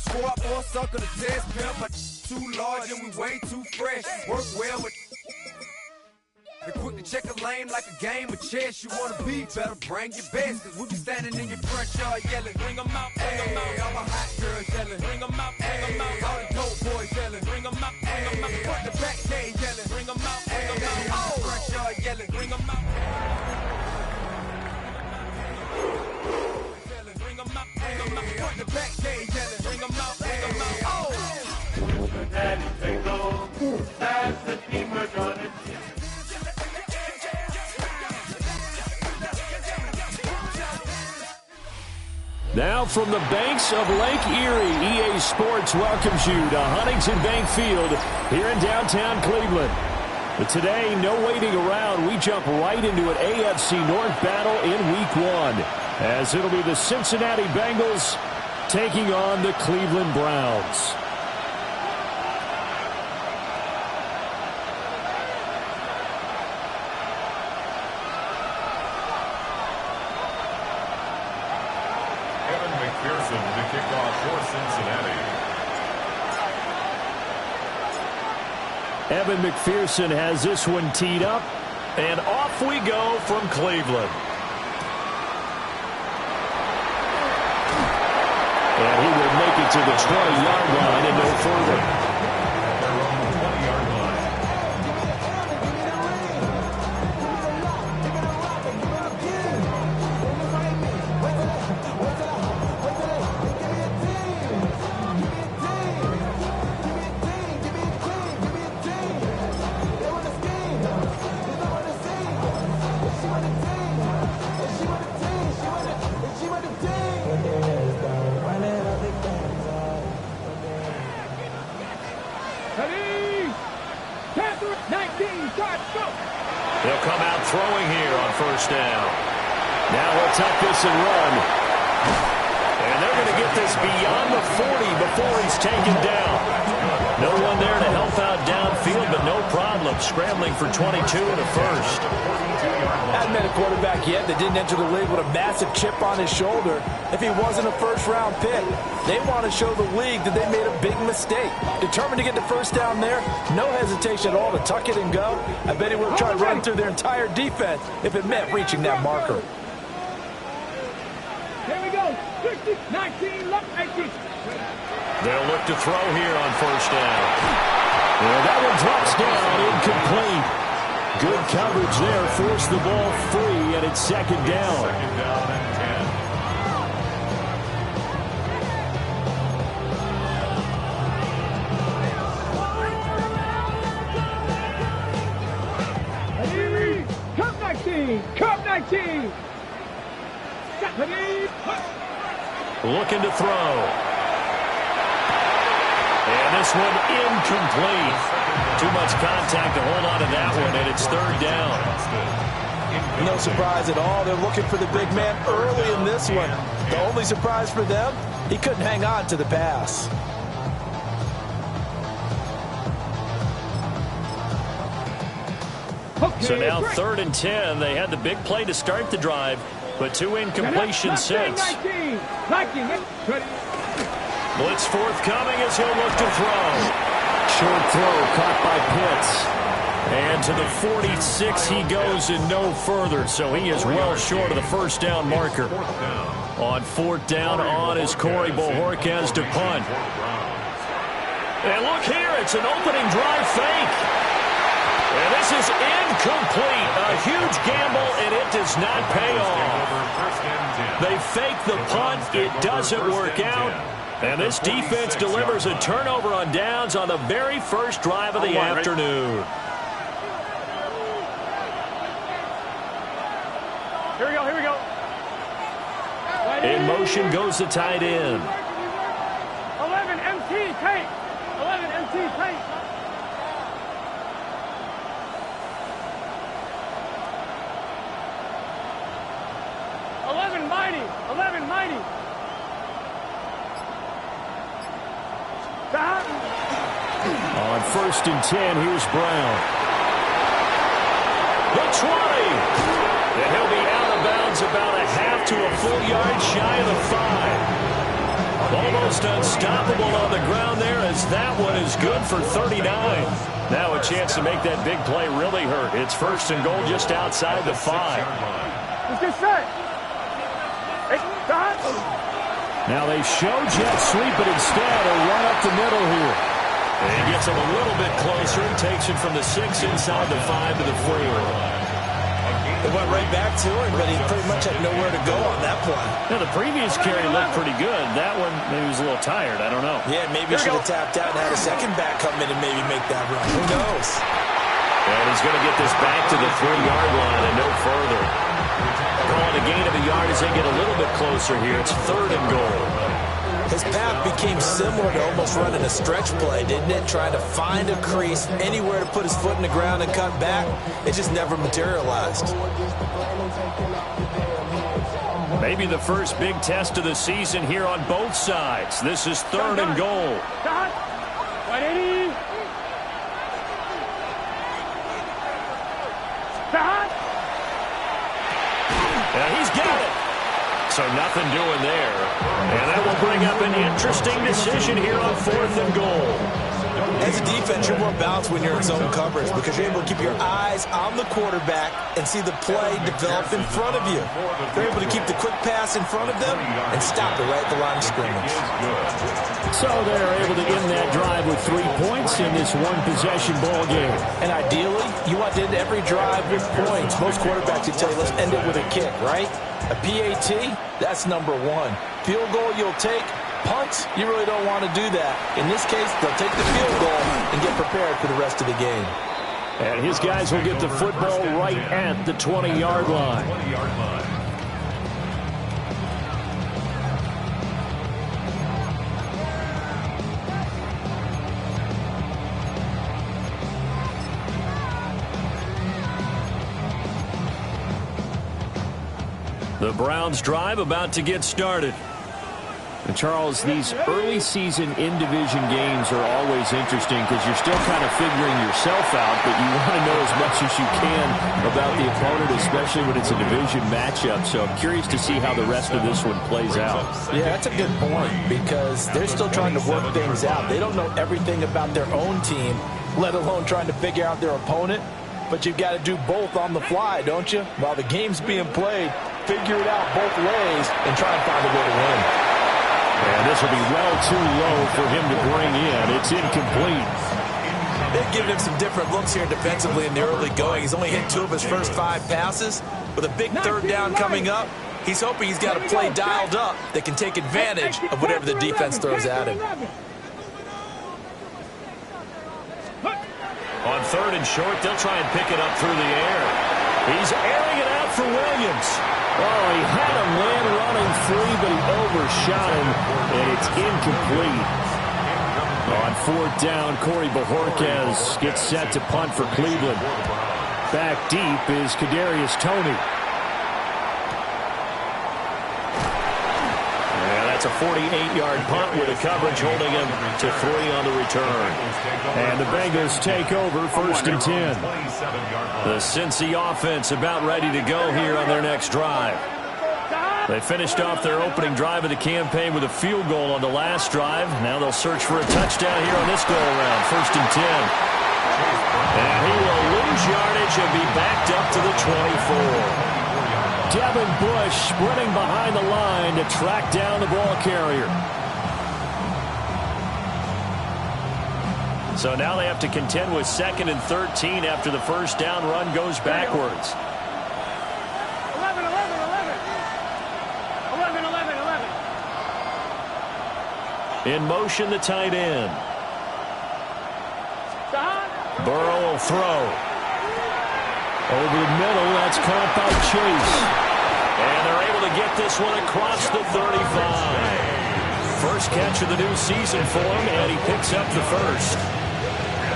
sport or sucker the test pimp, but too large and we way too fresh. Work well with. They quick to check a lane like a game of chess. You wanna be better, bring your best. Cause we be standing in your front yard yelling, bring them out, bring them out. All my hot girls yelling, bring them out, bring them out. All the dope boys yelling, bring them out, bring them out. Front the back gate yelling, bring them out, bring them out. All the front yard yelling, bring them out. Bring them out, bring them out. Front the back gate yelling, bring them out, bring them out. Oh! Daddy, take home, that's the team we're gonna see. Now from the banks of Lake Erie, EA Sports welcomes you to Huntington Bank Field here in downtown Cleveland. But today, no waiting around. We jump right into an AFC North battle in Week 1, as it'll be the Cincinnati Bengals taking on the Cleveland Browns. To kick off for Cincinnati. Evan McPherson has this one teed up, and off we go from Cleveland. And he will make it to the 20-yard line and no further. They're on the 20-yard line. They'll come out throwing here on first down. Now he'll tuck this and run. And they're going to get this beyond the 40 before he's taken down. No one there to help out downfield, but no problem scrambling for 22 and a first. Hadn't met a quarterback yet that didn't enter the league with a massive chip on his shoulder if he wasn't a first-round pick. They want to show the league that they made a big mistake. Determined to get the first down there, no hesitation at all to tuck it and go. I bet he would have tried to run through their entire defense if it meant reaching that marker. Here we go. 60, 19, 18. They'll look to throw here on first down. Well, that one drops down, incomplete. Good coverage there, forced the ball free, and it's second down. Second down and 10. Cup 19. Cup 19. Looking to throw. And this one incomplete. Too much contact to hold on to that one, and it's third down. No surprise at all. They're looking for the big man early in this one. The only surprise for them, he couldn't hang on to the pass. So now 3rd and 10. They had the big play to start the drive, but 2 incompletions since. 19. Blitz forthcoming as he'll look to throw. Short throw caught by Pitts. And to the 46 he goes and no further, so he is well short of the first down marker. On 4th down on is Corey Bojorquez to punt. And look here, it's an opening drive fake. And this is incomplete. A huge gamble, and it does not pay off. They fake the punt. It doesn't work out. And this defense delivers a turnover on downs on the very first drive of the afternoon. Here we go, here we go. In motion goes the tight end. 11 MT tape. 11 MT tape. Mighty. 11 mighty. On 1st and 10, here's Brown. The 20. And he'll be out of bounds about a half to a full yard shy of the 5. Almost unstoppable on the ground there as that one is good for 39. Now a chance to make that big play really hurt. It's first and goal just outside the 5. Let's get set. Hey, stop. Now they show jet sweep, but instead a run up the middle here. And he gets him a little bit closer and takes it from the 6 inside the 5 to the 4. It went right back to him, but he pretty much had nowhere to go on that play. Now, the previous carry looked pretty good. That one, maybe he was a little tired. I don't know. Yeah, maybe he should have tapped out and had a second back come in and maybe make that run. Who knows? And he's going to get this back to the 3-yard line and no further. Calling a gain of a yard as they get a little bit closer here. It's 3rd and goal. His path became similar to almost running a stretch play, didn't it? Trying to find a crease, anywhere to put his foot in the ground and cut back. It just never materialized. Maybe the first big test of the season here on both sides. This is 3rd and goal. Stop. 180. Stop. And he's got it. So nothing doing there. And that will bring up an interesting decision here on 4th and goal. As a defense, you're more balanced when you're in zone coverage because you're able to keep your eyes on the quarterback and see the play develop in front of you. You're able to keep the quick pass in front of them and stop it right at the line of scrimmage. So they're able to end that drive with 3 points in this one-possession ball game. And ideally, you want to end every drive with points. Most quarterbacks would tell you, let's end it with a kick, right? A PAT, that's number 1. Field goal you'll take. Punts, you really don't want to do that. In this case, they'll take the field goal and get prepared for the rest of the game. And his guys will get the football right at the 20-yard line. The Browns drive about to get started. And Charles, these early season in-division games are always interesting because you're still kind of figuring yourself out, but you want to know as much as you can about the opponent, especially when it's a division matchup. So I'm curious to see how the rest of this one plays out. Yeah, that's a good point because they're still trying to work things out. They don't know everything about their own team, let alone trying to figure out their opponent. But you've got to do both on the fly, don't you? While the game's being played, figure it out both ways and try and find a way to win. And this will be well too low for him to bring in. It's incomplete. They've given him some different looks here defensively in the early going. He's only hit 2 of his first 5 passes. With a big 3rd down coming up, he's hoping he's got a play dialed up that can take advantage of whatever the defense throws at him. On 3rd and short, they'll try and pick it up through the air. He's airing it out for Williams. Oh, he had a man running free, but he overshot him, and it's incomplete. On 4th down, Corey Bojorquez gets set to punt for Cleveland. Back deep is Kadarius Toney. And that's a 48-yard punt with a coverage holding him to 3 on the return. And the Bengals take over 1st and 10. The Cincy offense about ready to go here on their next drive. They finished off their opening drive of the campaign with a field goal on the last drive. Now they'll search for a touchdown here on this go-around, 1st and 10. And he will lose yardage and be backed up to the 24. Devin Bush sprinting behind the line to track down the ball carrier. So now they have to contend with 2nd and 13 after the first down run goes backwards. 11, 11, 11. 11, 11, 11. In motion, the tight end. Stop. Burrow will throw. Over the middle, that's caught by Chase. And they're able to get this one across the 35. First catch of the new season for him, and he picks up the first.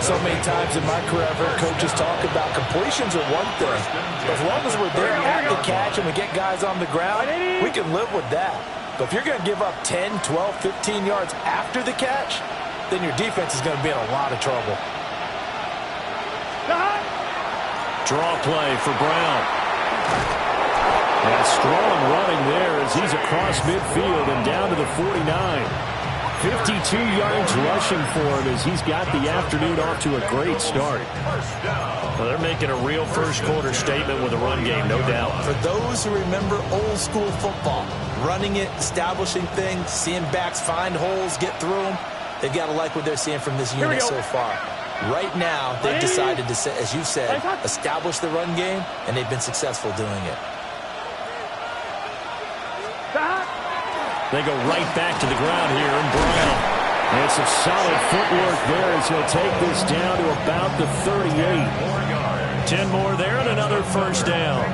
So many times in my career, I've heard coaches talk about completions are one thing. As long as we're there at the catch and we get guys on the ground, we can live with that. But if you're going to give up 10, 12, 15 yards after the catch, then your defense is going to be in a lot of trouble. Draw play for Brown. And strong running there as he's across midfield and down to the 49. 52 yards rushing for him as he's got the afternoon off to a great start. Well, they're making a real first-quarter statement with a run game, no doubt. For those who remember old-school football, running it, establishing things, seeing backs find holes, get through them, they've got to like what they're seeing from this unit so far. Right now, they've decided to, as you said, establish the run game, and they've been successful doing it. They go right back to the ground here, and Brown. And some solid footwork there as he'll take this down to about the 38. 10 more there and another first down.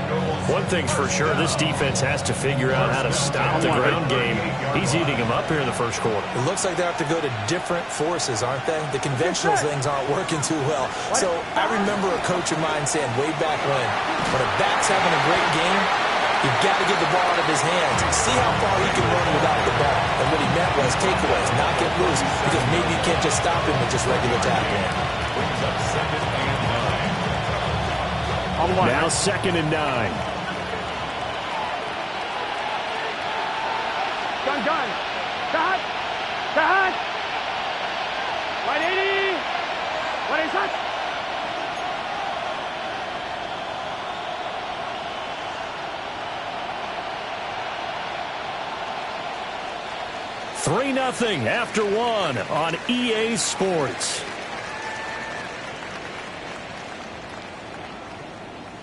One thing's for sure, this defense has to figure out how to stop the ground game. He's eating them up here in the first quarter. It looks like they have to go to different forces, aren't they? The conventional things aren't working too well. So I remember a coach of mine saying way back when a back's having a great game, you've got to get the ball out of his hands. See how far he can run without the ball. And what he meant was takeaways, knock it loose, because maybe you can't just stop him with just regular tackling. Brings up 2nd and 9. Now 2nd and 9. Gun. Cut. Right 80. What is that? Three 3-0 after one on EA Sports.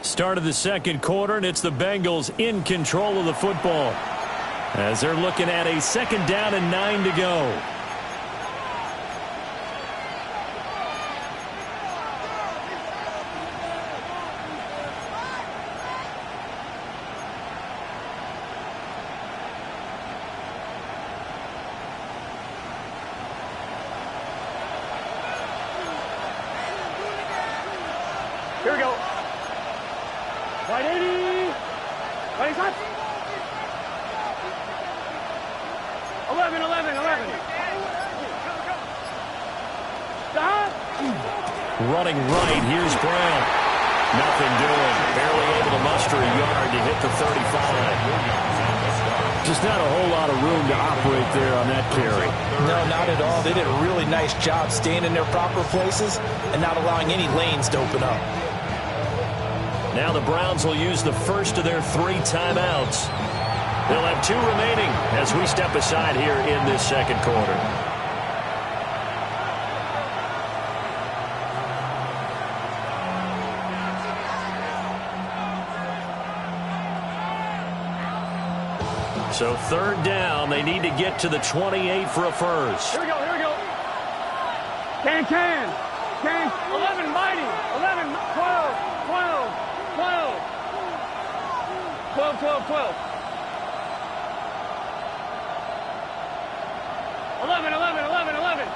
Start of the second quarter, and it's the Bengals in control of the football as they're looking at a 2nd down and 9 to go. Here we go. Right 80. Right shot. 11. Stop. Running right, here's Brown. Nothing doing. Barely able to muster a yard to hit the 35. Just not a whole lot of room to operate there on that carry. No, not at all. They did a really nice job staying in their proper places and not allowing any lanes to open up. Now the Browns will use the first of their 3 timeouts. They'll have 2 remaining as we step aside here in this second quarter. So 3rd down, they need to get to the 28 for a first. Here we go. Can. 11 mighty. 11, 12. 11.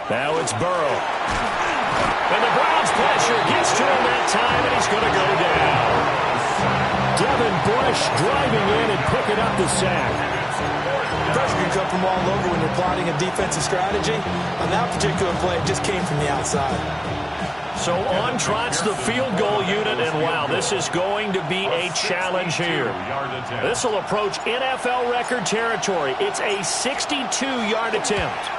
Now it's Burrow. And the Browns pressure gets to him that time, and he's going to go down. Devin Bush driving in and picking up the sack. Pressure can come from all over when you're plotting a defensive strategy. On that particular play, it just came from the outside. So on trots the field goal unit, and wow, this is going to be a challenge here. This will approach NFL record territory. It's a 62-yard attempt.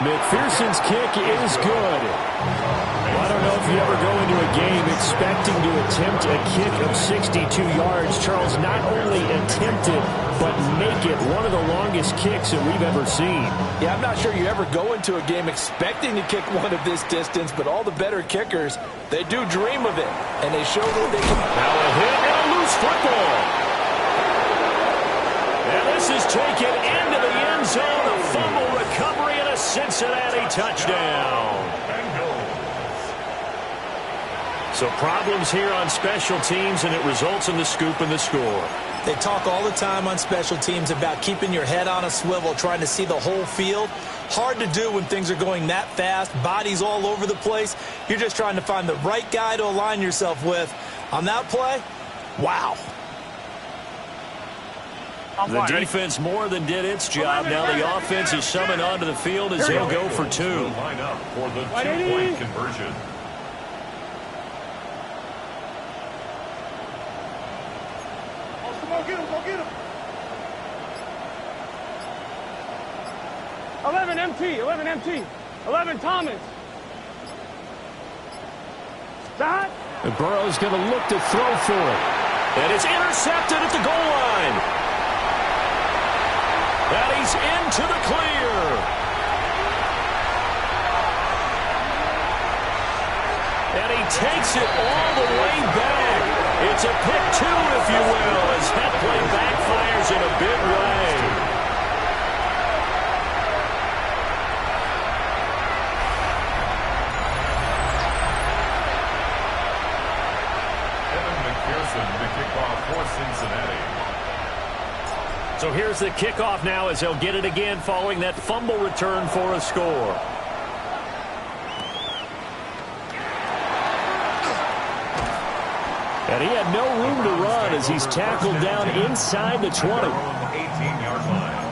McPherson's kick is good. Well, I don't know if you ever go into a game expecting to attempt a kick of 62 yards. Charles, not only attempt it, but make it one of the longest kicks that we've ever seen. Yeah, I'm not sure you ever go into a game expecting to kick one of this distance, but all the better kickers, they do dream of it, and they show that they can. Now a hit and a loose football. And this is taken into the end zone. A fumble recovery and a Cincinnati touchdown. So problems here on special teams, and it results in the scoop and the score. They talk all the time on special teams about keeping your head on a swivel, trying to see the whole field. Hard to do when things are going that fast, bodies all over the place. You're just trying to find the right guy to align yourself with. On that play, wow. The defense more than did its job. Now the offense is summoned onto the field as he'll go for two. Line up for the two-point conversion. Go get him. 11 MT. 11 Thomas. Stop. And Burrow's going to look to throw for it. And it's intercepted at the goal line. And he's into the clear. And he takes it all the way back. It's a pick two, if you will, as that play backfires in a big way. The kickoff for Cincinnati. So here's the kickoff now as they'll get it again following that fumble return for a score. And he had no room to run as he's tackled down inside the 20. 18-yard line.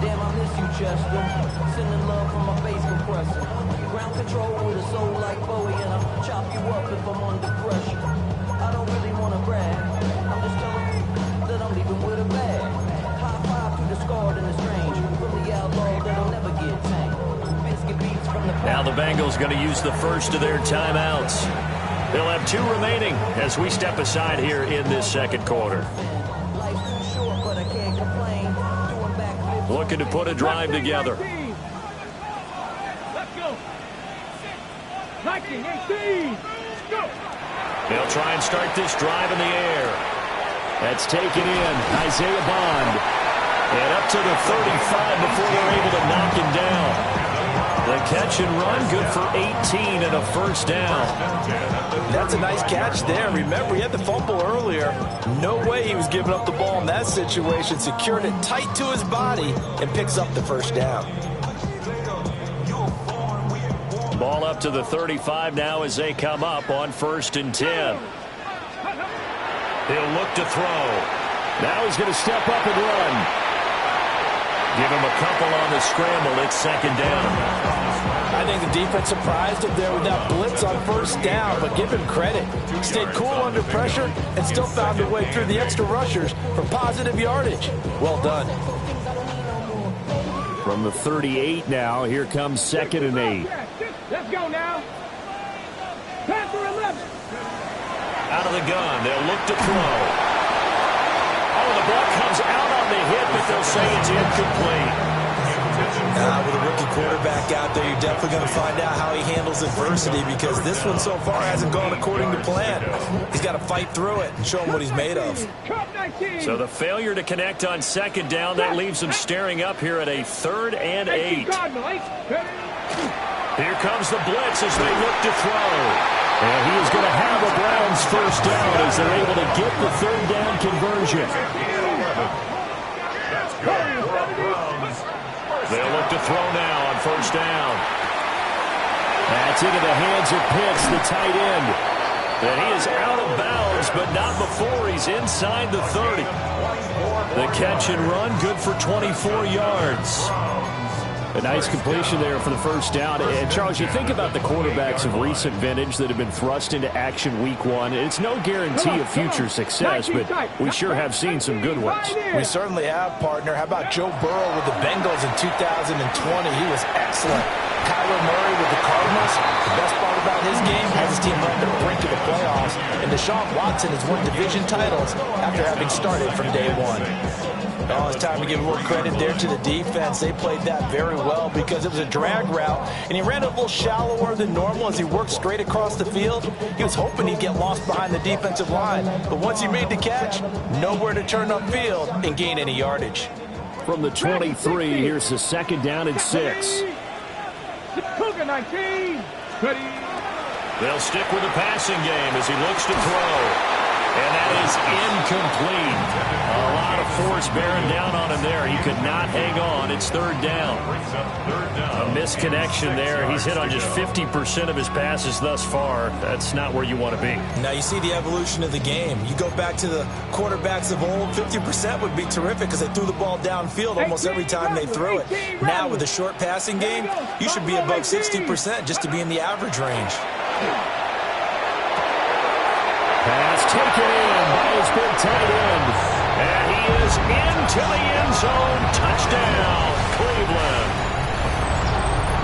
Damn, I miss you, Chester. Sending love from my bass compressor. Ground control with a soul like Bowie, and I'll chop you up if I'm under pressure. I don't really want to brag. I'm just telling you that I'm leaving with a bag. High five to the scarred and the strange. From the outlaw that'll never get tamed. Biscuit beats from the... Now the Bengals going to use the first of their timeouts. They'll have two remaining as we step aside here in this second quarter. Life's too short, but I can't complain. Doing backflips. Looking to put a drive together. Let's go. 19, 18. Go. They'll try and start this drive in the air. That's taken in. Isaiah Bond. And up to the 35 before they're able to knock him down. The catch and run, good for 18 and a first down. That's a nice catch there. Remember, he had the fumble earlier. No way he was giving up the ball in that situation. Secured it tight to his body and picks up the first down. Ball up to the 35 now as they come up on 1st and 10. He'll look to throw. Now he's going to step up and run. Give him a couple on the scramble. It's 2nd down. I think the defense surprised him there with that blitz on 1st down, but give him credit. Stayed cool under pressure and still found a way through the extra rushers for positive yardage. Well done. From the 38 now, here comes 2nd and 8. Let's go now. Pass for 11. Out of the gun, they'll look to throw. Oh, the ball comes out on the hit, but they'll say it's incomplete. With a rookie quarterback out there, you're definitely going to find out how he handles adversity, because this one so far hasn't gone according to plan. He's got to fight through it and show him what he's made of. So the failure to connect on 2nd down, that leaves him staring up here at a 3rd and 8. Here comes the blitz as they look to throw. And he is going to have a Browns first down as they're able to get the 3rd down conversion. They'll look to throw now on 1st down. That's into the hands of Pitts, the tight end. And he is out of bounds, but not before he's inside the 30. The catch and run, good for 24 yards. A nice completion there for the first down. And, Charles, you think about the quarterbacks of recent vintage that have been thrust into action week 1. It's no guarantee of future success, but we sure have seen some good ones. We certainly have, partner. How about Joe Burrow with the Bengals in 2020? He was excellent. Kyler Murray with the Cardinals. The best part about his game has his team on the brink of the playoffs. And Deshaun Watson has won division titles after having started from day 1. Oh, it's time to give more credit there to the defense. They played that very well because it was a drag route, and he ran a little shallower than normal as he worked straight across the field. He was hoping he'd get lost behind the defensive line, but once he made the catch, nowhere to turn upfield and gain any yardage. From the 23, here's the 2nd down and 6. Cougar 19. They'll stick with the passing game as he looks to throw. And that is incomplete. A lot of force bearing down on him there. He could not hang on. It's third down. A misconnection there. He's hit on just 50% of his passes thus far. That's not where you want to be. Now you see the evolution of the game. You go back to the quarterbacks of old, 50% would be terrific because they threw the ball downfield almost every time they threw it. Now with a short passing game, you should be above 60% just to be in the average range. Pass taken in by his big tight end. And he is into the end zone. Touchdown, Cleveland.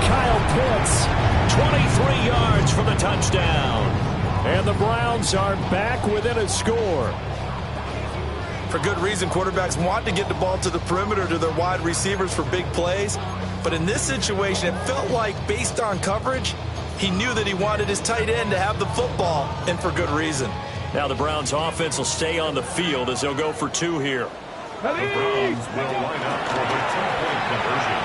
Kyle Pitts, 23 yards for the touchdown. And the Browns are back within a score. For good reason, quarterbacks want to get the ball to the perimeter to their wide receivers for big plays. But in this situation, it felt like, based on coverage, he knew that he wanted his tight end to have the football, and for good reason. Now the Browns offense will stay on the field as they'll go for two here. The Browns will line up for the two-point conversion.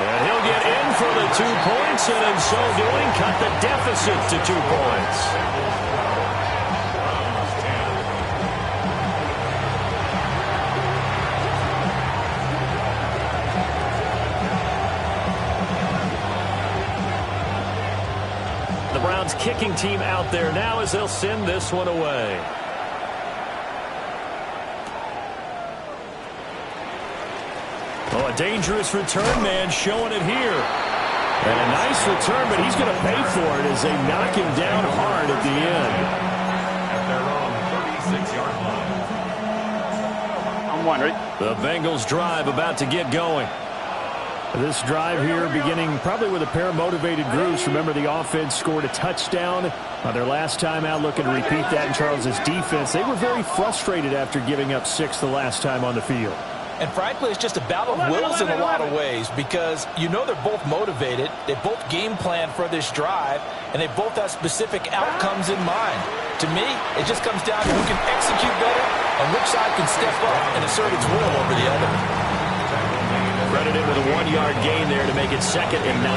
And he'll get in for the 2 points, and in so doing, cut the deficit to 2 points. Browns kicking team out there now as they'll send this one away. Oh, a dangerous return man showing it here. And a nice return, but he's going to pay for it as they knock him down hard at the end. At their own 36-yard line. I'm wondering. The Bengals drive about to get going. This drive here beginning probably with a pair of motivated groups. Remember, the offense scored a touchdown on their last time out, looking to repeat that in Charles's defense. They were very frustrated after giving up 6 the last time on the field. And frankly, it's just a battle of wills in a lot of ways because you know they're both motivated. They both game plan for this drive, and they both have specific outcomes in mind. To me, it just comes down to who can execute better and which side can step up and assert its will over the other. Credited with a 1-yard gain there to make it 2nd and 9.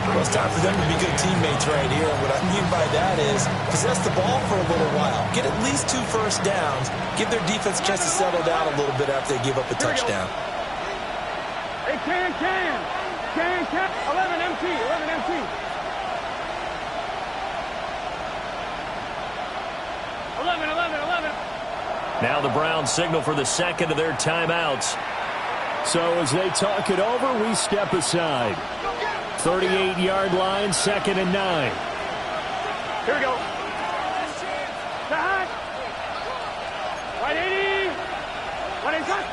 Well, it's time for them to be good teammates right here. And what I mean by that is possess the ball for a little while. Get at least 2 first downs. Give their defense a chance to settle down a little bit after they give up a touchdown. Hey, can. 11 MT. Now the Browns signal for the second of their timeouts. So as they talk it over, we step aside. 38-yard line, 2nd and 9. Here we go. Back. 180. 180.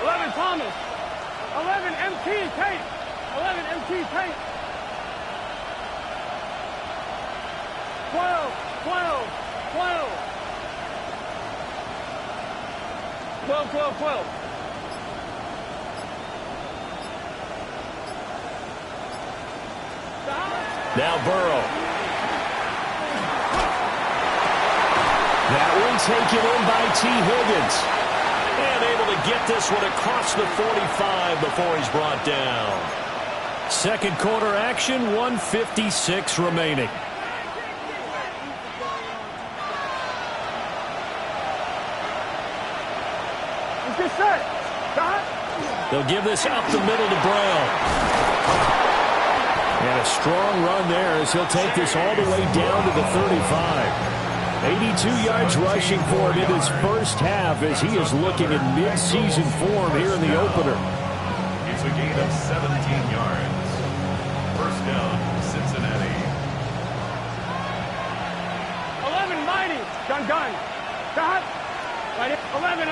11 Thomas. 11 MT Tate. 11 MT Tate. 12. Now Burrow. That one taken in by T. Higgins. And able to get this one across the 45 before he's brought down. Second quarter action, 1:56 remaining. They'll give this up the middle to Brown. And a strong run there as he'll take this all the way down to the 35. 82 yards rushing for him in his first half as he is looking in mid-season form here in the opener. It's a gain of 17 yards. First down, Cincinnati. 11 mighty. Gun. Stop. 11.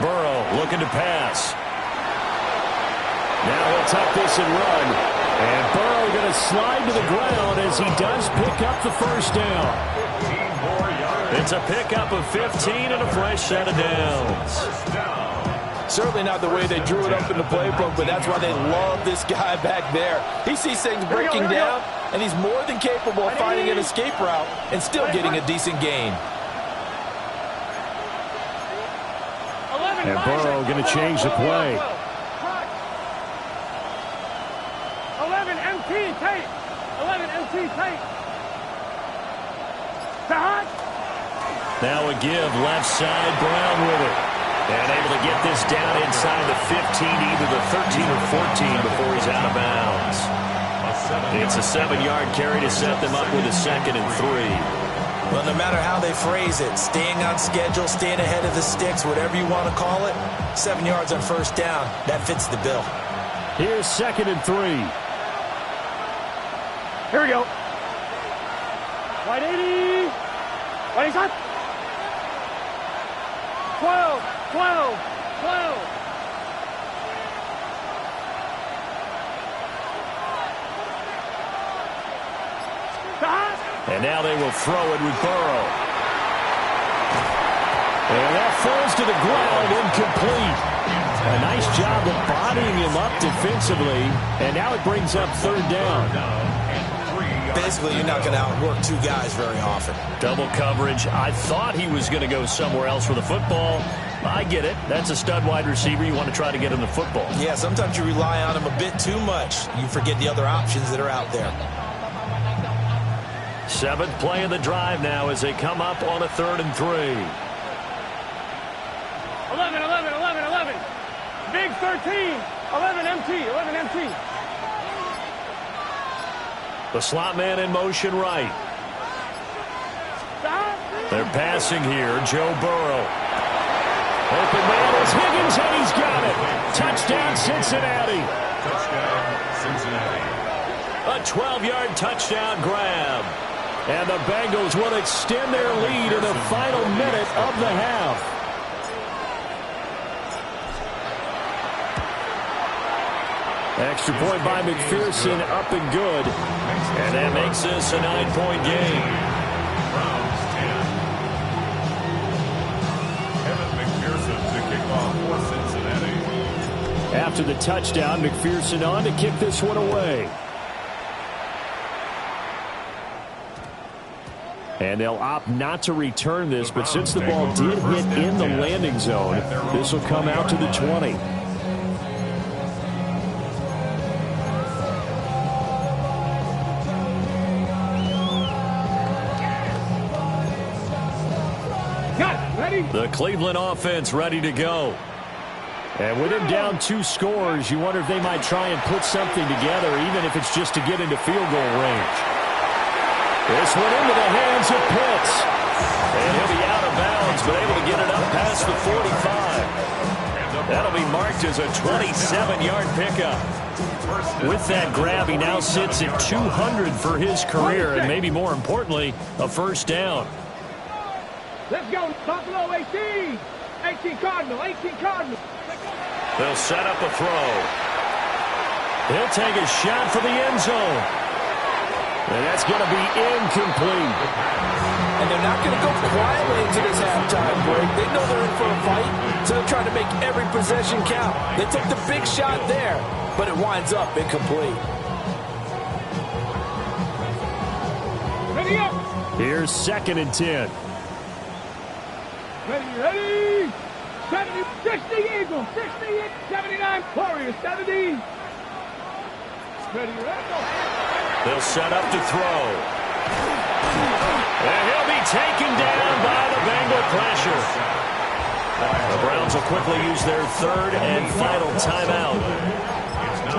Burrow looking to pass. Now he'll tuck this and run. And Burrow going to slide to the ground as he does pick up the first down. It's a pickup of 15 and a fresh set of downs. Certainly not the way they drew it up in the playbook, but that's why they love this guy back there. He sees things breaking down, and he's more than capable of finding an escape route and still getting a decent gain. And Burrow going to change the play. 11 MT tape. 11 MT tape. Now a give left side, Brown with it. And able to get this down inside the 15, either the 13 or 14 before he's out of bounds. It's a 7-yard carry to set them up with a 2nd and 3. Well, no matter how they phrase it, staying on schedule, staying ahead of the sticks, whatever you want to call it, 7 yards on first down, that fits the bill. Here's 2nd and 3. Here we go. Wide 80. Wide shot. 12, 12, 12. And now they will throw it with Burrow. And that falls to the ground, incomplete. A nice job of bodying him up defensively. And now it brings up 3rd down. Basically, you're not going to outwork 2 guys very often. Double coverage. I thought he was going to go somewhere else with the football. I get it. That's a stud wide receiver. You want to try to get him the football. Yeah, sometimes you rely on him a bit too much. You forget the other options that are out there. 7th play of the drive now as they come up on a 3rd and 3. 11, 11, 11, 11. Big 13. 11 MT, 11 MT. The slot man in motion right. They're passing here. Joe Burrow. Open man is Higgins, and he's got it. Touchdown, Cincinnati. Touchdown, Cincinnati. A 12-yard touchdown grab. And the Bengals will extend their lead in the final minute of the half. Extra point by McPherson, up and good. And that makes this a 9-point game. Browns 10. Kevin McPherson to kick off for Cincinnati. After the touchdown, McPherson on to kick this one away. And they'll opt not to return this, but since the ball did hit in the landing zone, this will come out to the 20. The Cleveland offense ready to go. And with him down 2 scores, you wonder if they might try and put something together, even if it's just to get into field goal range. This one into the hands of Pitts. And he'll be out of bounds, but able to get it up past the 45. That'll be marked as a 27-yard pickup. With that grab, he now sits at 200 for his career, and maybe more importantly, a first down. Let's go, Buffalo 18. 18 Cardinal, 18 Cardinal. They'll set up a throw. He'll take a shot for the end zone. And that's going to be incomplete. And they're not going to go quietly into this halftime break. They know they're in for a fight, so they're trying to make every possession count. They took the big shot there, but it winds up incomplete. Ready up. Here's 2nd and 10. Ready. 70, 60 Eagles, 60, 79 Warriors, 70. Ready, go. They'll set up to throw. And he'll be taken down by the Bengal pressure. The Browns will quickly use their 3rd and final timeout,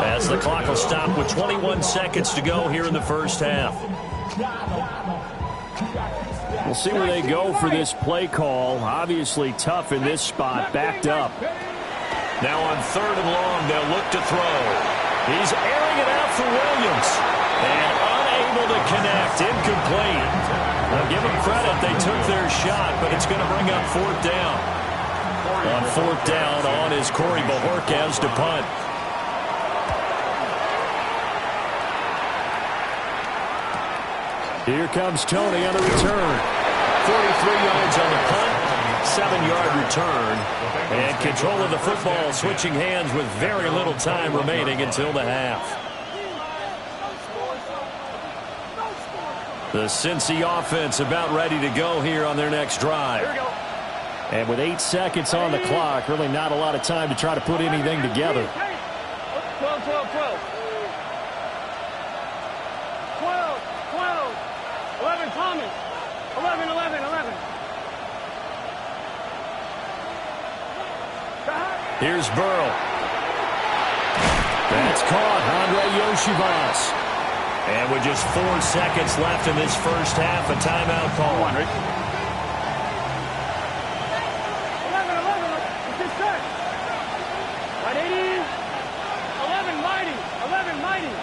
as the clock will stop with 21 seconds to go here in the first half. We'll see where they go for this play call. Obviously tough in this spot, backed up. Now on 3rd and long, they'll look to throw. He's airing it out for Williams. And unable to connect, incomplete. Now give them credit, they took their shot, but it's going to bring up 4th down. On 4th down, on is Corey Bojorquez to punt. Here comes Tony on the return. 43 yards on the punt. 7-yard return. And control of the football switching hands with very little time remaining until the half. The Cincy offense about ready to go here on their next drive. And with 8 seconds on the clock, really not a lot of time to try to put anything together. 12, 12, 12. 12, 12. 11, Thomas. 11, 11, 11. Here's Burrow. That's caught. Andre Yoshivas. And with just 4 seconds left in this first half, a timeout call. 11, 11. It's just set. Right, 80. 11, mighty. 11, mighty.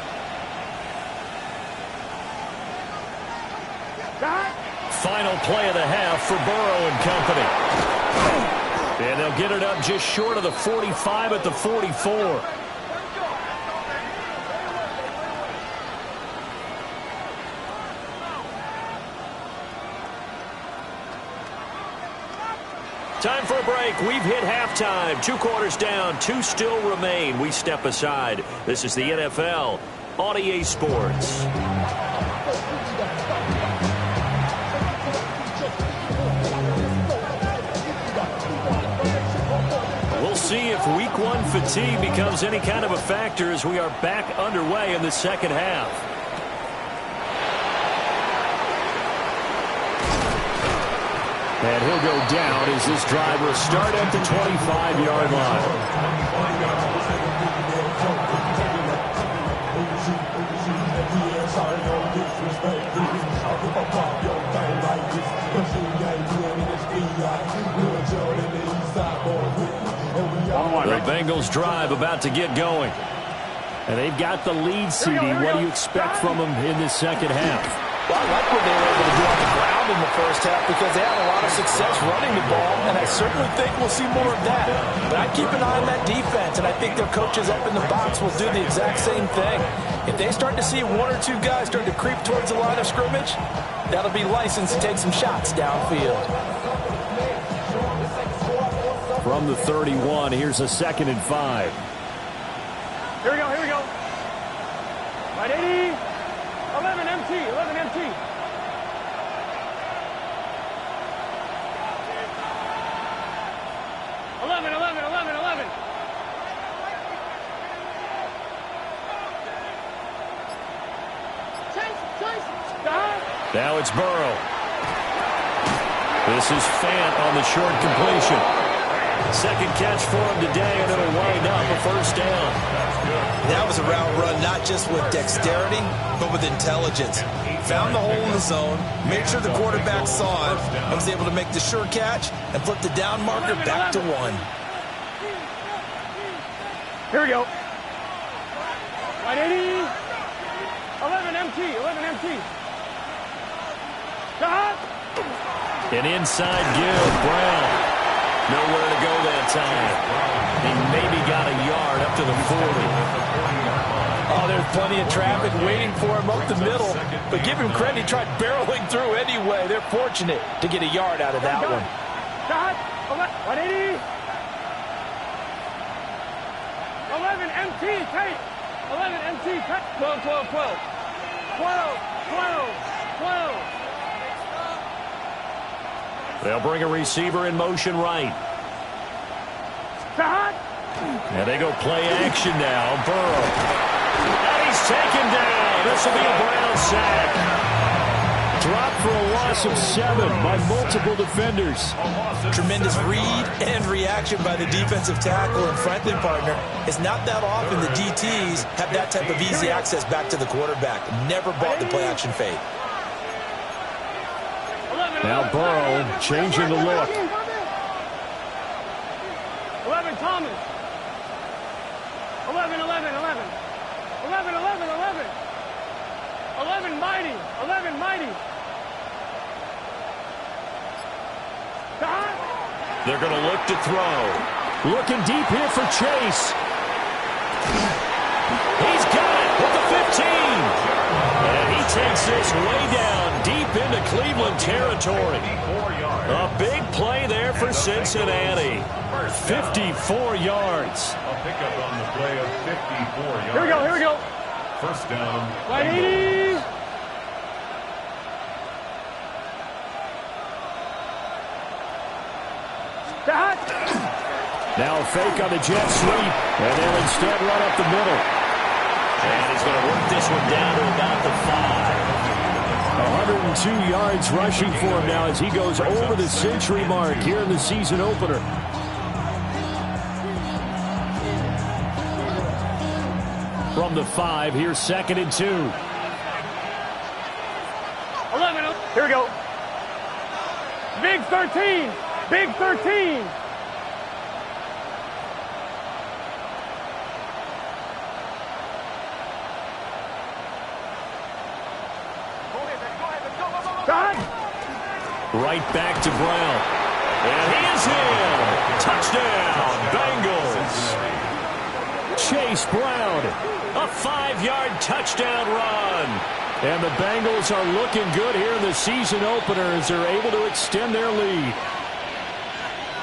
Final play of the half for Burrow and company. And they'll get it up just short of the 45 at the 44. Time for a break. We've hit halftime. 2 quarters down. 2 still remain. We step aside. This is the NFL on EA Sports. We'll see if Week 1 fatigue becomes any kind of a factor as we are back underway in the second half. And he'll go down as this drive will start at the 25-yard line. The Bengals drive about to get going. And they've got the lead, CD. What do you expect from them in this second half? Well, I like what they were able to do on the ground in the first half because they had a lot of success running the ball, and I certainly think we'll see more of that. But I'd keep an eye on that defense, and I think their coaches up in the box will do the exact same thing. If they start to see 1 or 2 guys start to creep towards the line of scrimmage, that'll be licensed to take some shots downfield. From the 31, here's a 2nd and 5. Here we go, here we go. Right, 80. 11 MT, 11 MT. Eleven, 11, 11, 11. Now it's Burrow. This is Fant on the short completion. Second catch for him today, and it'll wind up a first down. That was a route run not just with dexterity, but with intelligence. Found the hole in the zone, made sure the quarterback saw it, and was able to make the sure catch and flip the down marker back to 1. Here we go. Right, 80. 11 MT, 11 MT. An inside give, Brown. Nowhere to go that time. He maybe got a yard up to the 40. Oh, there's plenty of traffic waiting for him up the middle. But give him credit, he tried barreling through anyway. They're fortunate to get a yard out of that one. 180. 11 MT, take. 11 MT, take. 12, 12, 12. 12, 12, 12. They'll bring a receiver in motion right. And they go play action now. Burrow. And he's taken down. This will be a Brown sack. Dropped for a loss of 7 by multiple defenders. Tremendous read and reaction by the defensive tackle and Franklin partner. It's not that often the DTs have that type of easy access back to the quarterback. Never bought the play action fade. Now Burrow changing the look. 11 Thomas. 11, 11, 11. 11, 11, 11. 11 mighty. 11 mighty. They're going to look to throw. Looking deep here for Chase. He's got it with the 15. And he takes this way down deep into Cleveland territory. A big play there for Cincinnati. 54 yards. A pickup on the play of 54 yards. Here we go, here we go. First down. Bengals. Now a fake on the jet sweep, and they'll instead run up the middle. And he's going to work this one down to about the 5. 102 yards rushing for him now as he goes over the century mark here in the season opener. From the 5, here's 2nd and 2. 11. Here we go. Big 13. Big 13. Right back to Brown. And he is in. Touchdown, Bengals. Chase Brown. A 5-yard touchdown run. And the Bengals are looking good here in the season opener as they're able to extend their lead.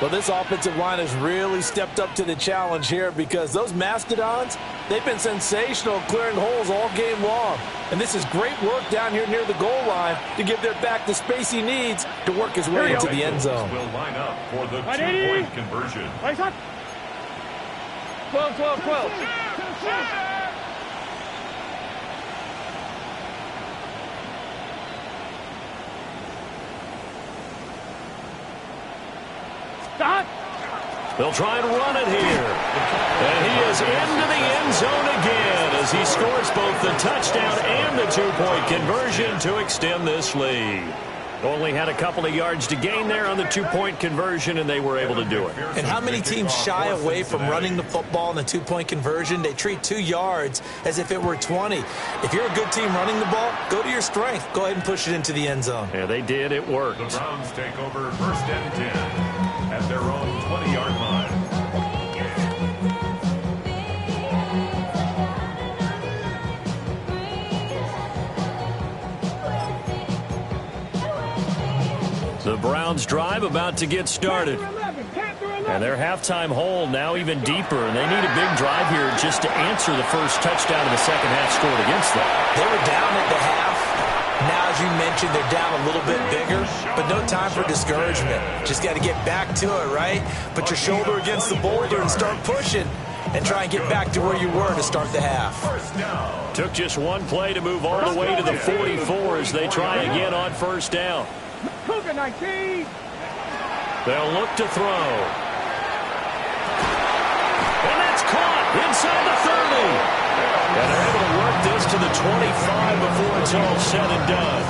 Well, this offensive line has really stepped up to the challenge here because those Mastodons, they've been sensational clearing holes all game long. And this is great work down here near the goal line to give their back the space he needs to work his way into the end zone. Will line up for the 2-point conversion. 12, 12, 12. Stop. They'll try and run it here. And he is into the end zone again as he scores both the touchdown and the 2-point conversion to extend this lead. Only had a couple of yards to gain there on the 2-point conversion, and they were able to do it. And how many teams shy away from running the football in the 2-point conversion? They treat 2 yards as if it were 20. If you're a good team running the ball, go to your strength. Go ahead and push it into the end zone. Yeah, they did. It worked. The Browns take over 1st and 10 at their own 20-yard line. The Browns drive about to get started. And their halftime hole now even deeper, and they need a big drive here just to answer the first touchdown of the second half scored against them. They were down at the half. Now, as you mentioned, they're down a little bit bigger, but no time for discouragement. Just got to get back to it, right? Put your shoulder against the boulder and start pushing and try and get back to where you were to start the half. Took just one play to move all the way to the 44 as they try again on 1st down. Cougar 19. They'll look to throw. And that's caught inside the 30. And they're able to work this to the 25 before it's all said and done.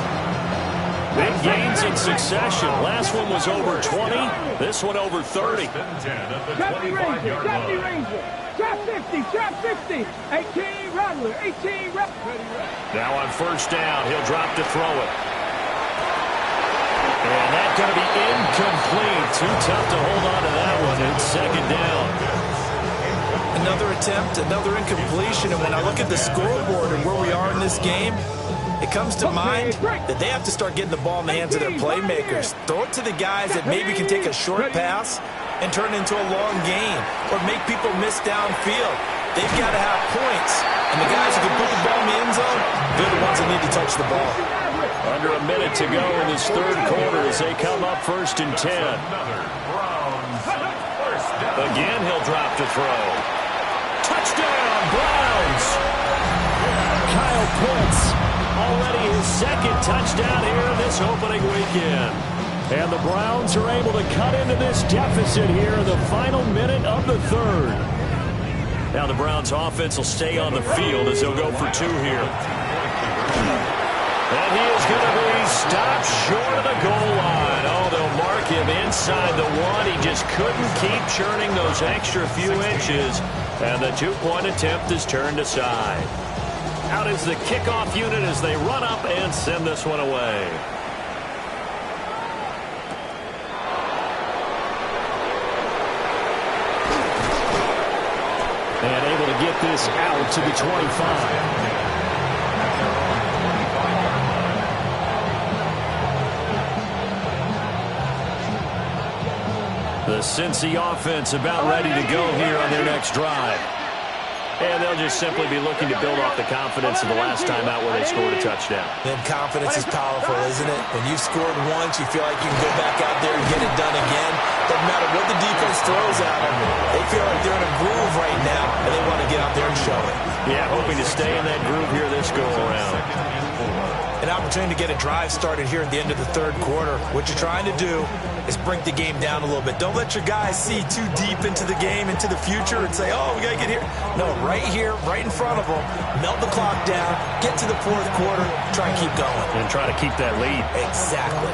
Big gains in succession. Last one was over 20. This one over 30. Trap Ranger, Trap Ranger. Trap 50, Trap 50. 18 Rattler, 18 Rattler. Now on 1st down, he'll drop to throw it. And that's going to be incomplete. Too tough to hold on to that one. It's 2nd down. Another attempt, another incompletion. And when I look at the scoreboard and where we are in this game, it comes to mind that they have to start getting the ball in the hands of their playmakers. Throw it to the guys that maybe can take a short pass and turn it into a long gain or make people miss downfield. They've got to have points. And the guys who can put the ball in the end zone, they're the ones that need to touch the ball. Under a minute to go in this 3rd quarter as they come up 1st and 10. Again, he'll drop to throw. Touchdown, Browns! Kyle Pitts, already his 2nd touchdown here this opening weekend. And the Browns are able to cut into this deficit here in the final minute of the 3rd. Now the Browns offense will stay on the field as they'll go for 2 here. And he is going to be stopped short of the goal line. Oh, they'll mark him inside the 1. He just couldn't keep churning those extra few inches. And the 2-point attempt is turned aside. Out is the kickoff unit as they run up and send this one away. And able to get this out to the 25. The Cincy offense about ready to go here on their next drive. And they'll just simply be looking to build off the confidence of the last time out where they scored a touchdown. And confidence is powerful, isn't it? When you've scored once, you feel like you can go back out there and get it done again. Doesn't matter what the defense throws at them. They feel like they're in a groove right now, and they want to get out there and show it. Yeah, hoping to stay in that groove here this go-around. An opportunity to get a drive started here at the end of the third quarter. What you're trying to do is bring the game down a little bit. Don't let your guys see too deep into the game, into the future, and say, oh, we got to get here. No, right here, right in front of them, melt the clock down, get to the fourth quarter, try and keep going. And try to keep that lead. Exactly.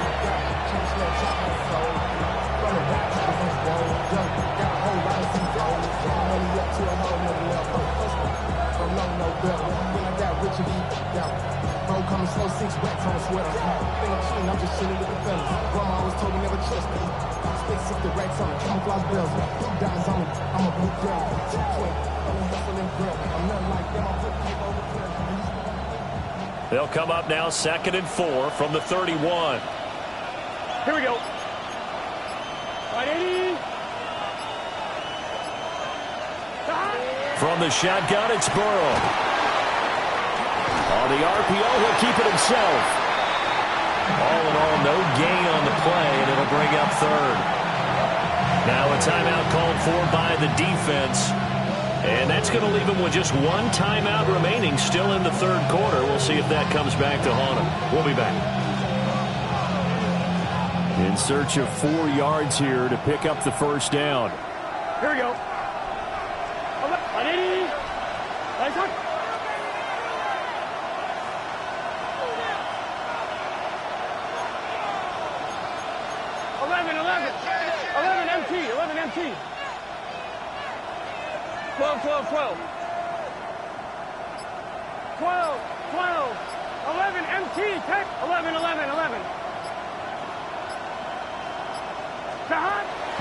Coming slow, 6 racks on a sweater. Think I'm cheating, I'm just chilling with the fellas. Grandma always told me never trust me. Spend 60 racks on me, camouflage bells. Blue diamonds on me, I'm a blue girl. 220, I'm hustling girl. I'm nothing like them, I'm putting people over there. They'll come up now, 2nd and 4 from the 31. Here we go. Right, 80. From the shotgun, it's Burrow. On the RPO, he'll keep it himself. All in all, no gain on the play, and it'll bring up third. Now a timeout called for by the defense. And that's going to leave him with just one timeout remaining still in the third quarter. We'll see if that comes back to haunt him. We'll be back. In search of 4 yards here to pick up the first down. Here we go. MT. 12, 12, 12. 12, 12. 11, MT. 10, 11, 11, 11.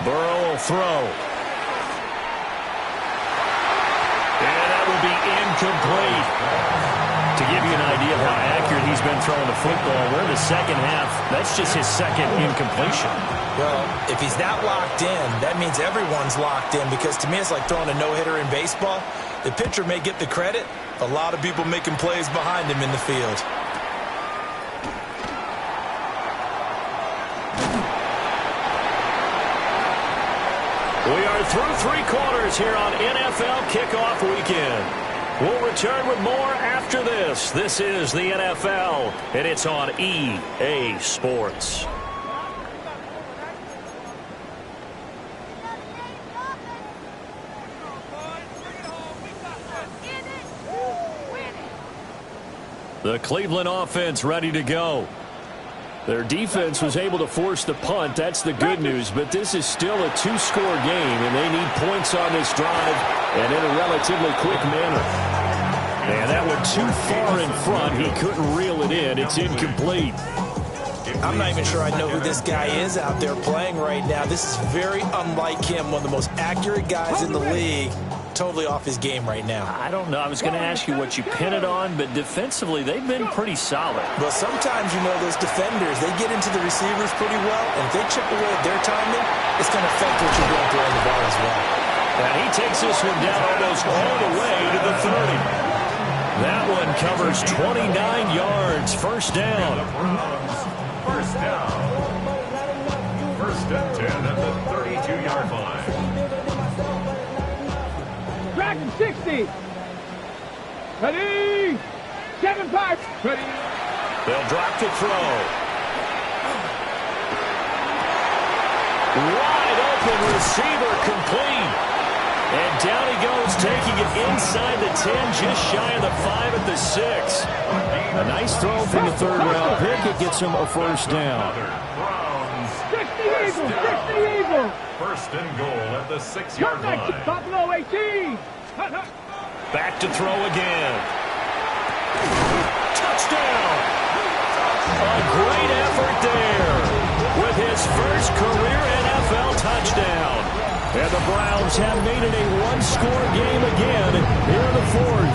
Burrow will throw. And that will be incomplete. To give you an idea of how accurate he's been throwing the football, we're in the second half. That's just his second incompletion. Well, if he's that locked in, that means everyone's locked in, because to me it's like throwing a no-hitter in baseball. The pitcher may get the credit, a lot of people making plays behind him in the field. We are through 3 quarters here on NFL Kickoff Weekend. We'll return with more after this. This is the NFL, and it's on EA Sports. The Cleveland offense ready to go. Their defense was able to force the punt. That's the good news. But this is still a 2-score game, and they need points on this drive and in a relatively quick manner. And that went too far in front. He couldn't reel it in. It's incomplete. I'm not even sure I know who this guy is out there playing right now. This is very unlike him, one of the most accurate guys in the league. Totally off his game right now. I don't know. I was going to ask you what you pin it on, but defensively, they've been pretty solid. Well, sometimes, you know, those defenders, they get into the receivers pretty well, and if they chip away at their timing, it's going to affect what you're doing throwing the ball as well. And he takes this one down almost all the way to the 30. That one covers 29 yards. First down. First down. First and 10 at the 32-yard line. 60. Ready. 7-5. Ready. They'll drop to throw. Wide open receiver complete. And down he goes, taking it inside the 10, just shy of the 5 at the 6. A nice throw from the third-round pick. It gets him a first down. 60 Eagles. First and goal at the 6-yard line. Top low 18. Back to throw again. Touchdown! A great effort there with his first career NFL touchdown. And the Browns have made it a 1-score game again here in the fourth.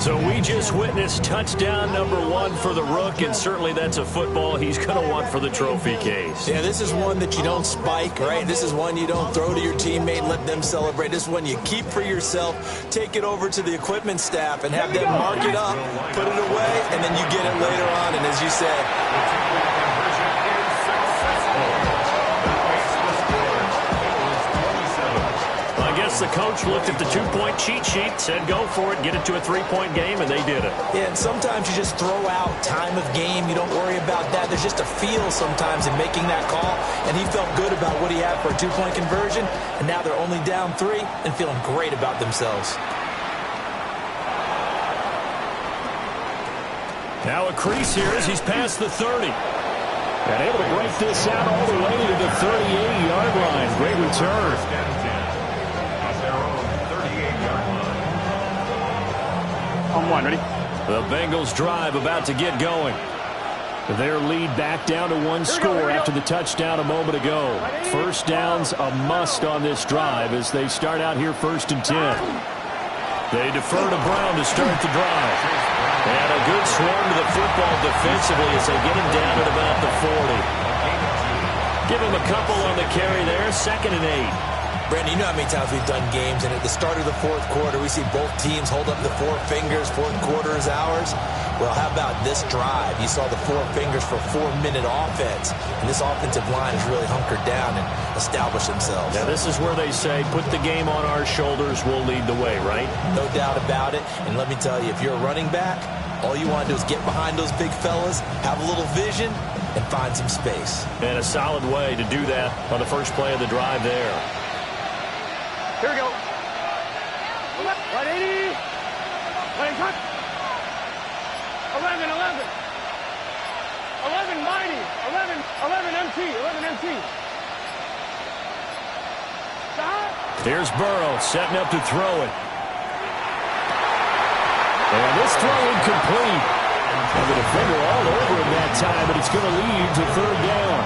So we just witnessed touchdown number 1 for the Rook, and certainly that's a football he's going to want for the trophy case. Yeah, this is one that you don't spike, right? This is one you don't throw to your teammate and let them celebrate. This is one you keep for yourself, take it over to the equipment staff and have them mark it up, put it away, and then you get it later on. And as you said, the coach looked at the 2-point cheat sheet, said go for it, get it to a 3-point game, and they did it. Yeah, and sometimes you just throw out time of game. You don't worry about that. There's just a feel sometimes in making that call, and he felt good about what he had for a 2-point conversion, and now they're only down 3 and feeling great about themselves. Now a crease here as he's past the 30. And able to break this out all the way to the 38-yard line. Great return. On 1, ready? The Bengals drive about to get going. Their lead back down to 1 score after the touchdown a moment ago. First down's a must on this drive as they start out here 1st and 10. They defer to Brown to start the drive. And a good swarm to the football defensively as they get him down at about the 40. Give him a couple on the carry there, 2nd and 8. Brandon, you know how many times we've done games, and at the start of the 4th quarter, we see both teams hold up the 4 fingers, 4th quarter is ours. Well, how about this drive? You saw the 4 fingers for 4-minute offense, and this offensive line has really hunkered down and established themselves. Now, this is where they say, put the game on our shoulders, we'll lead the way, right? No doubt about it, and let me tell you, if you're a running back, all you want to do is get behind those big fellas, have a little vision, and find some space. And a solid way to do that on the first play of the drive there. Here we go. 180. 180. 11, 11. 11 mighty. 11 MT. 11 MT. Stop. Here's Burrow setting up to throw it. And this throw incomplete. And the defender all over him that time, but it's going to lead to 3rd down.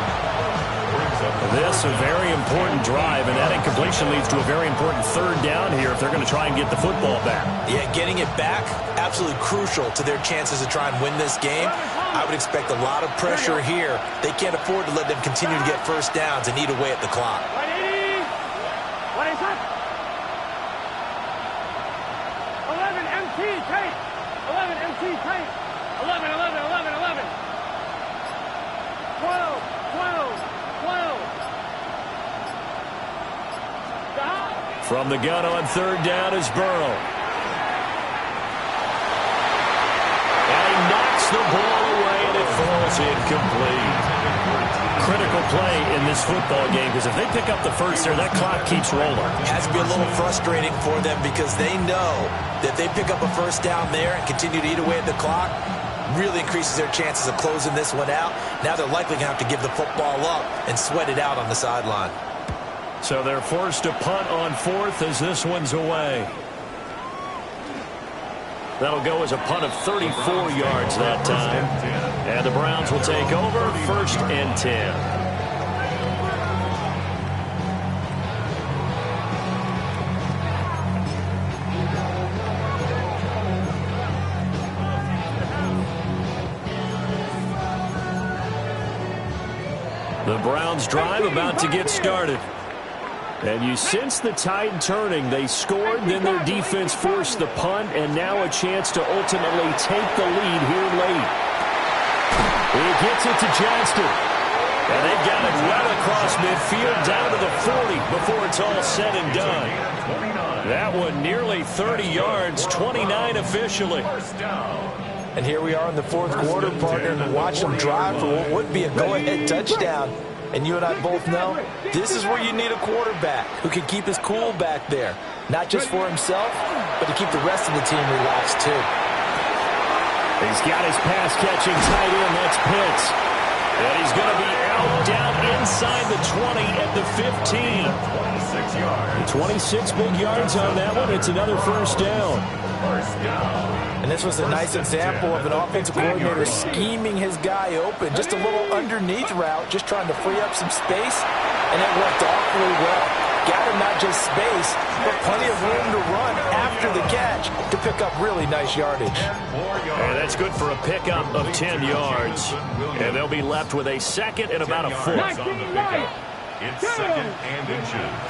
This a very important drive, and that incompletion leads to a very important 3rd down here if they're going to try and get the football back. Yeah, getting it back, absolutely crucial to their chances to try and win this game. I would expect a lot of pressure here. They can't afford to let them continue to get first downs and eat away at the clock. 180. 11 MT tape. 11 MT tape. 11, 11, 11, 11. 12, 12. 12. Stop. From the gun on 3rd down is Burrow. And he knocks the ball away, and it falls incomplete. Critical play in this football game, because if they pick up the first there, that clock keeps rolling. It has to be a little frustrating for them because they know that they pick up a first down there and continue to eat away at the clock, really increases their chances of closing this one out. Now they're likely going to have to give the football up and sweat it out on the sideline. So they're forced to punt on 4th as this one's away. That'll go as a punt of 34 yards that time. And the Browns will take over 1st and 10. The Browns drive about to get started. And you sense the tide turning. They scored, then their defense forced the punt, and now a chance to ultimately take the lead here late. He gets it to Johnston. And they've got it well across midfield down to the 40 before it's all said and done. That one nearly 30 yards, 29 officially. And here we are in the 4th quarter, partner, and watch them drive for what would be a go-ahead touchdown. And you and I both know this is where you need a quarterback who can keep his cool back there. Not just for himself, but to keep the rest of the team relaxed, too. He's got his pass-catching tight end. That's Pitts. And he's going to be out down inside the 20 at the 15. 26 yards. 26 big yards on that one. It's another first down. First down. And this was a nice example of an offensive coordinator scheming his guy open. Just a little underneath route, just trying to free up some space, and it worked awfully well. scattered not just space, but plenty of room to run after the catch to pick up really nice yardage. And that's good for a pickup of 10 yards. And they'll be left with a second and about a foot. On the pickup. It's second and inches.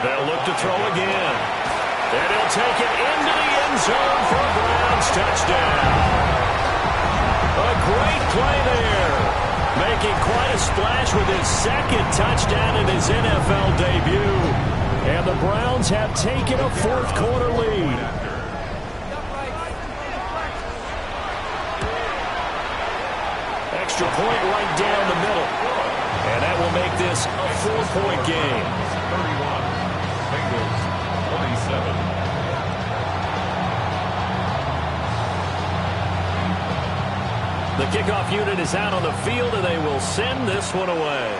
They'll look to throw again. And he'll take it into the end zone for a Browns touchdown. A great play there. Making quite a splash with his second touchdown in his NFL debut. And the Browns have taken a fourth-quarter lead. Extra point right down the middle. And that will make this a 4-point game. 31. Bengals 27. The kickoff unit is out on the field, and they will send this one away.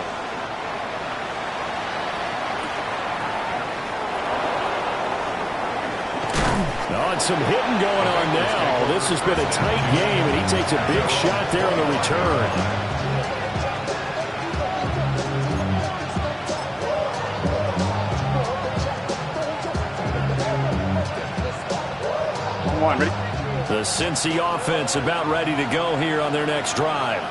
Oh, and some hitting going on now. This has been a tight game, and he takes a big shot there on the return. One, ready? The Cincy offense about ready to go here on their next drive.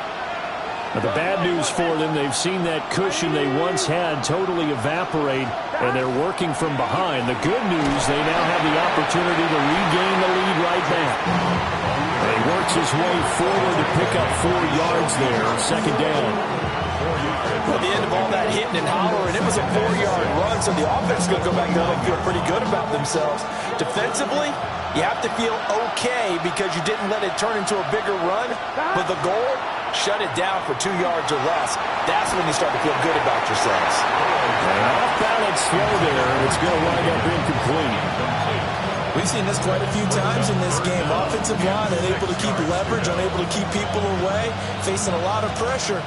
But the bad news for them, they've seen that cushion they once had totally evaporate, and they're working from behind. The good news, they now have the opportunity to regain the lead right back. And he works his way forward to pick up 4 yards there, second down. At the end of all that hitting and hollering, it was a 4-yard run, so the offense is going to go back down and feel pretty good about themselves. Defensively, you have to feel okay because you didn't let it turn into a bigger run. But the goal, shut it down for 2 yards or less. That's when you start to feel good about yourselves. An off-balance throw there, and it's going to wind up incomplete. We've seen this quite a few times in this game. Offensive line unable to keep leverage, unable to keep people away, facing a lot of pressure.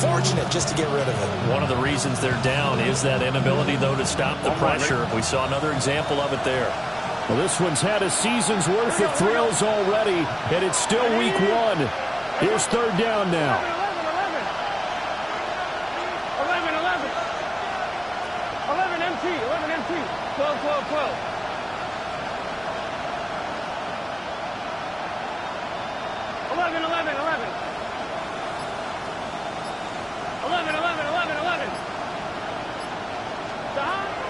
Fortunate just to get rid of it. One of the reasons they're down is that inability, though, to stop the pressure. We saw another example of it there. Well, this one's had a season's worth of thrills already, and it's still week 1. Here's third down now. 11 MT. 12. 11.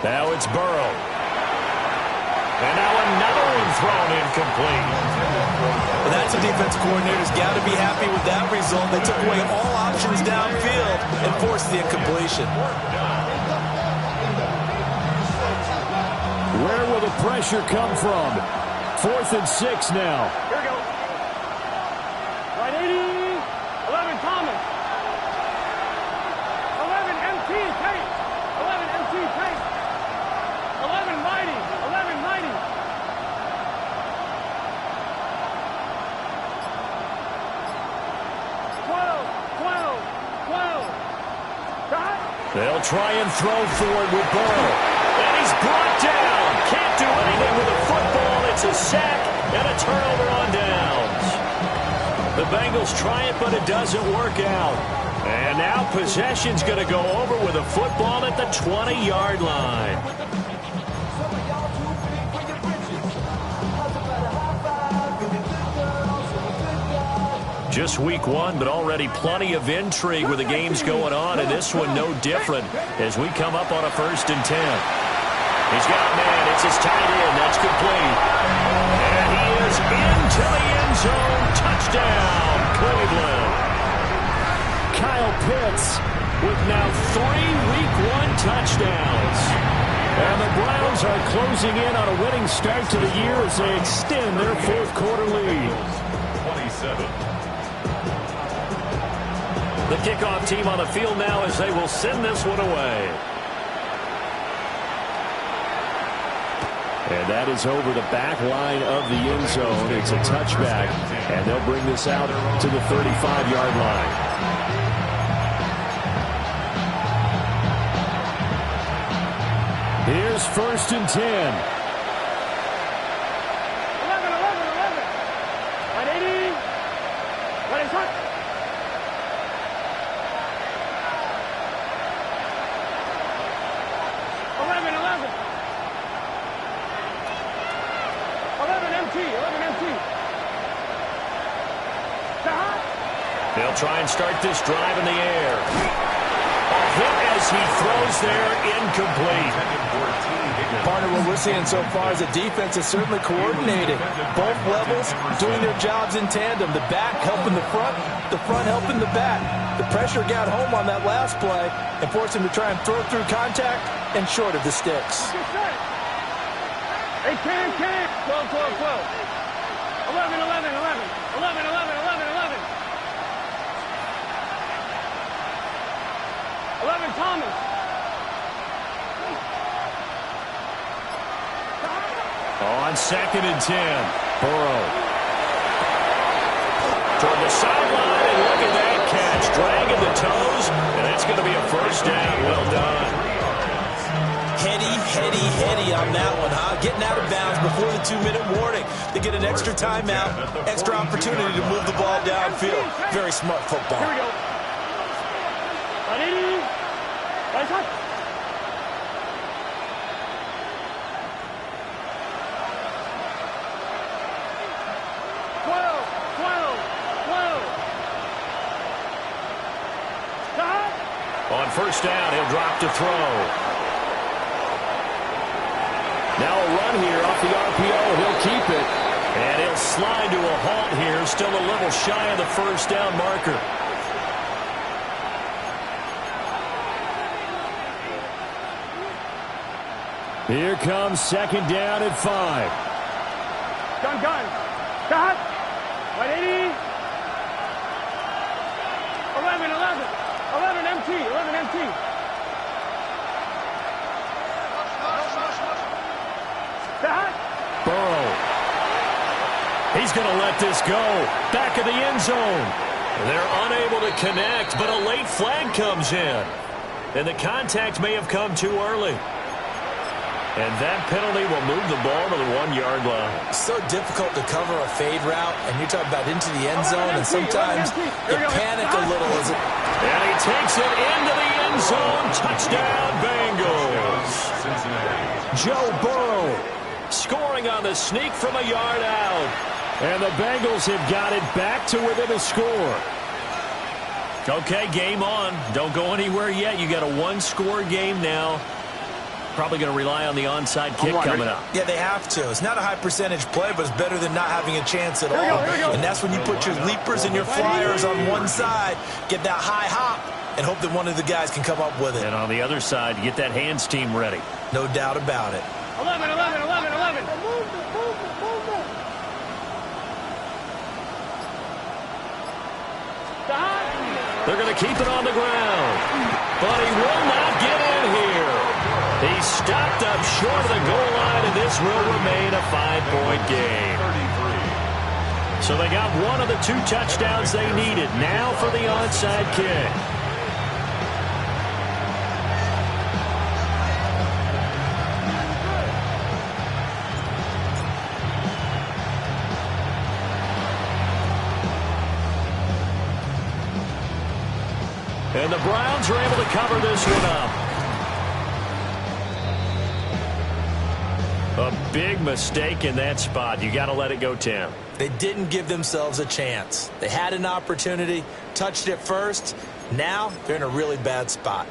Now it's Burrow. And now another one thrown incomplete. Well, that's a defense coordinator's got to be happy with that result. They took away all options downfield and forced the incompletion. Where will the pressure come from? 4th and 6 now. Here we go. Right 80. 11 Thomas. 11 MT Tate. 11 MT Tate. 11 Mighty. 11 Mighty. They'll try and throw for it with Burrow. And he's brought down. Can't do anything with the football. It's a sack and a turnover on downs. The Bengals try it, but it doesn't work out. And now possession's going to go over with a football at the 20-yard line. Just week 1, but already plenty of intrigue with the games going on, and this one no different as we come up on a 1st and 10. He's got a man. It's his tight end. That's complete. And he is into the end zone. Touchdown, Cleveland. Kyle Pitts with now 3 week 1 touchdowns. And the Browns are closing in on a winning start to the year as they extend their 4th quarter lead. 27. The kickoff team on the field now as they will send this one away. And that is over the back line of the end zone. It's a touchback, and they'll bring this out to the 35-yard line. Here's 1st and 10. 11. 180. Ready, shot. try and start this drive in the air. A hit as he throws there, incomplete. Partner, what we're seeing so far is the defense is certainly coordinated. Both levels doing their jobs in tandem. The back helping the front helping the back. The pressure got home on that last play and forced him to try and throw through contact and short of the sticks. Hey, 10, 12, 12, 12. 11, 11, 11. 11, 11, 11, 11. 11, Thomas. On 2nd and 10, Burrow. Toward the sideline, and look at that catch. Dragging the toes, and that's going to be a first down. Well done. Heady on that one, huh? Getting out of bounds before the 2-minute warning. They get an extra timeout, extra opportunity to move the ball downfield. Very smart football. Here we go. Ready? Right up. On first down, he'll drop to throw. Now a run here off the RPO. He'll keep it. And he'll slide to a halt here. Still a little shy of the first down marker. Here comes 2nd down at 5. Gun. Stop. 180. 11 empty. Stop. Burrow. He's going to let this go. Back of the end zone. They're unable to connect, but a late flag comes in. And the contact may have come too early. And that penalty will move the ball to the 1-yard line. So difficult to cover a fade route, and you're talking about into the end zone, and sometimes you panic a little as it... And he takes it into the end zone. Touchdown, Bengals. Joe Burrow scoring on the sneak from a yard out. And the Bengals have got it back to within a score. Okay, game on. Don't go anywhere yet. You got a 1-score game now. Probably going to rely on the onside kick coming up. Yeah, they have to. It's not a high percentage play, but it's better than not having a chance at all. And that's when you put your leapers and your flyers on one side, get that high hop, and hope that one of the guys can come up with it. And on the other side, get that hands team ready. No doubt about it. 11. They're going to keep it on the ground. But he will not get in here. He stopped up short of the goal line, and this will remain a 5-point game. So they got one of the 2 touchdowns they needed. Now for the onside kick. And the Browns are able to cover this one up. A big mistake in that spot. You got to let it go, Tim. They didn't give themselves a chance. They had an opportunity, touched it first. Now they're in a really bad spot.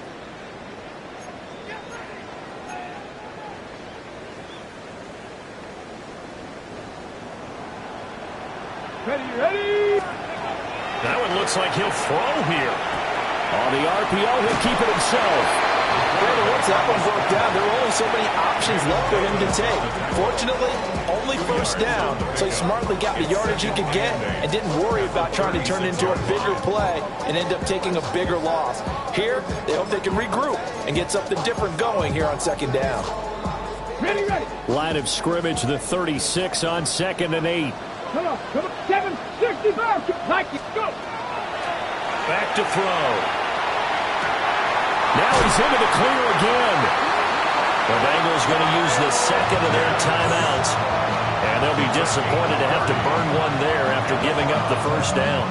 Ready. That one looks like he'll throw here. On the RPO, he'll keep it himself. Brandon, once that one broke down, there were only so many options left for him to take. Fortunately, only first down, so he smartly got the yardage he could get and didn't worry about trying to turn it into a bigger play and end up taking a bigger loss. Here, they hope they can regroup and get something different going here on 2nd down. Ready. Line of scrimmage, the 36 on 2nd and 8. Come on. 765. Nike, go. Back to throw. Now he's into the clear again. The Bengals going to use the second of their timeouts. And they'll be disappointed to have to burn one there after giving up the first down.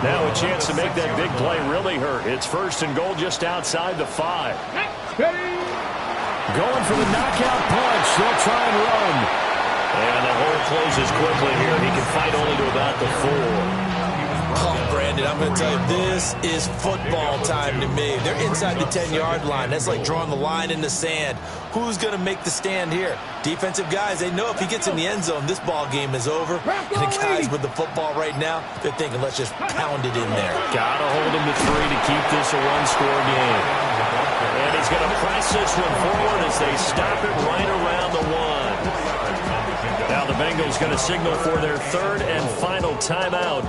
Now a chance to make that big play really hurt. It's 1st and goal just outside the 5. Going for the knockout punch. They'll try and run. And the hole closes quickly here. He can fight only to about the 4. Oh, Brandon, I'm going to tell you, this is football time to me. They're inside the 10-yard line. That's like drawing the line in the sand. Who's going to make the stand here? Defensive guys, they know if he gets in the end zone, this ball game is over. And the guys with the football right now, they're thinking, let's just pound it in there. Got to hold him to 3 to keep this a one-score game. And he's going to press this one forward as they stop it right around the 1. Now the Bengals going to signal for their third and final timeout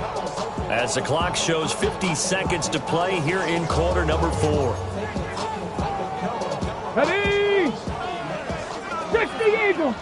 as the clock shows 50 seconds to play here in quarter number 4. Ready? 60 Eagles.